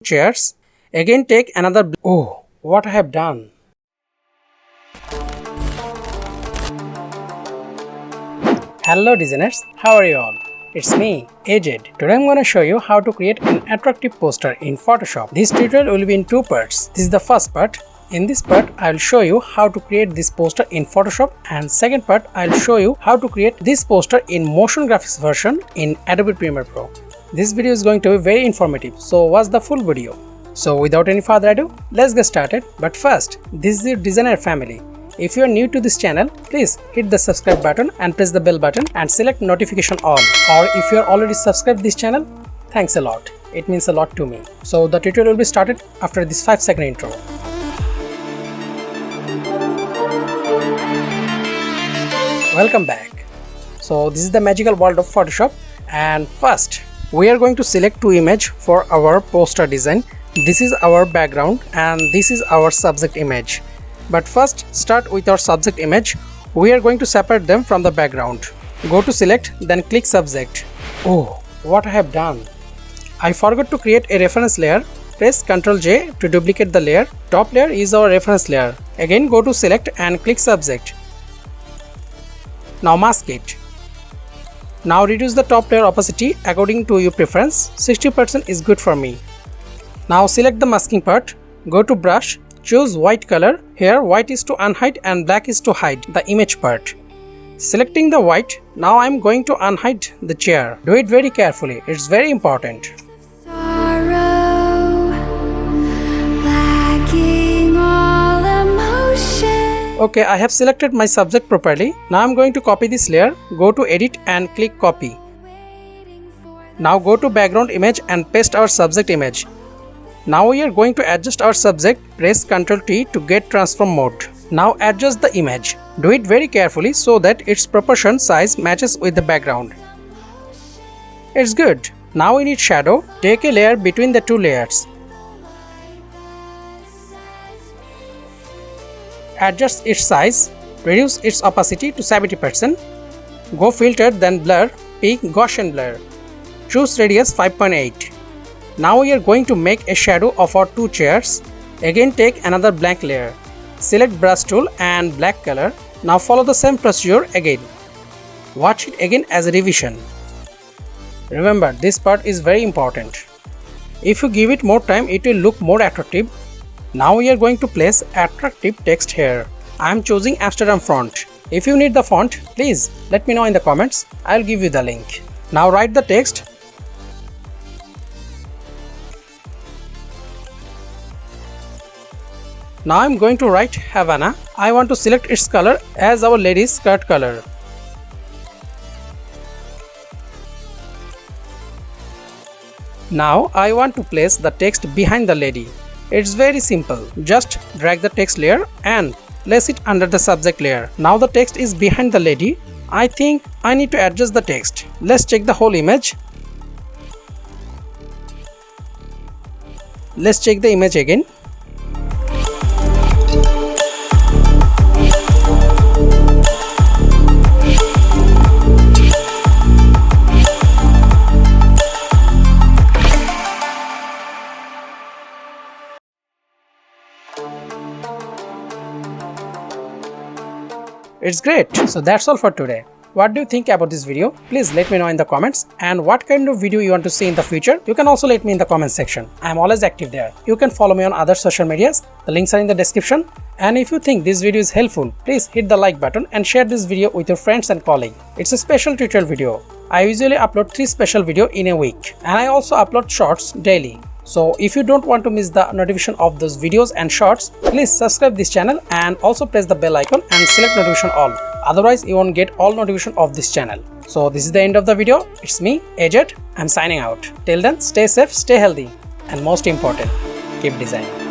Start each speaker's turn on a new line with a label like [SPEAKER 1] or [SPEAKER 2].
[SPEAKER 1] chairs. Again take another. Oh, what I have done. Hello designers, how are you all? It's me, AJ. Today I'm gonna show you how to create an attractive poster in Photoshop. This tutorial will be in two parts. This is the first part. In this part, I'll show you how to create this poster in Photoshop, and second part, I'll show you how to create this poster in motion graphics version in Adobe Premiere Pro. This video is going to be very informative, so watch the full video. So without any further ado, let's get started. But first, this is your designer family. If you are new to this channel, please hit the subscribe button and press the bell button and select notification all. Or if you are already subscribed this channel, thanks a lot. It means a lot to me. So the tutorial will be started after this 5-second intro. Welcome back. So this is the magical world of Photoshop, and first we are going to select two images for our poster design. This is our background and this is our subject image. But first start with our subject image. We are going to separate them from the background. Go to select, then click subject. Oh, what I have done. I forgot to create a reference layer. Press Ctrl J to duplicate the layer. Top layer is our reference layer. Again go to select and click subject. Now mask it. Now reduce the top layer opacity according to your preference. 60% is good for me. Now select the masking part. Go to brush. Choose white color. Here white is to unhide and black is to hide the image part. Selecting the white, now I am going to unhide the chair. Do it very carefully, it's very important. Okay, I have selected my subject properly. Now I am going to copy this layer. Go to edit and click copy. Now go to background image and paste our subject image. Now we are going to adjust our subject. Press Ctrl T to get transform mode. Now adjust the image. Do it very carefully so that its proportion size matches with the background. It's good. Now we need shadow. Take a layer between the two layers. Adjust its size. Reduce its opacity to 70%. Go filter, then blur. Pick Gaussian blur. Choose radius 5.8. Now we are going to make a shadow of our two chairs. Again take another blank layer. Select brush tool and black color. Now follow the same procedure again. Watch it again as a revision. Remember, this part is very important. If you give it more time, it will look more attractive. Now we are going to place attractive text here. I am choosing Amsterdam font. If you need the font, please let me know in the comments. I will give you the link. Now write the text. Now I am going to write Havana. I want to select its color as our lady's skirt color. Now I want to place the text behind the lady. It's very simple. Just drag the text layer and place it under the subject layer. Now the text is behind the lady. I think I need to adjust the text. Let's check the whole image. Let's check the image again. It's great. So that's all for today. What do you think about this video? Please let me know in the comments. And what kind of video you want to see in the future? You can also let me in the comment section. I am always active there. You can follow me on other social medias. The links are in the description. And if you think this video is helpful, please hit the like button and share this video with your friends and colleagues. It's a special tutorial video. I usually upload 3 special videos in a week. And I also upload shorts daily. So if you don't want to miss the notification of those videos and shorts, please subscribe this channel and also press the bell icon and select notification all. Otherwise you won't get all notification of this channel. So this is the end of the video. It's me, AJ. I'm signing out. Till then, stay safe, stay healthy, and most important, keep designing.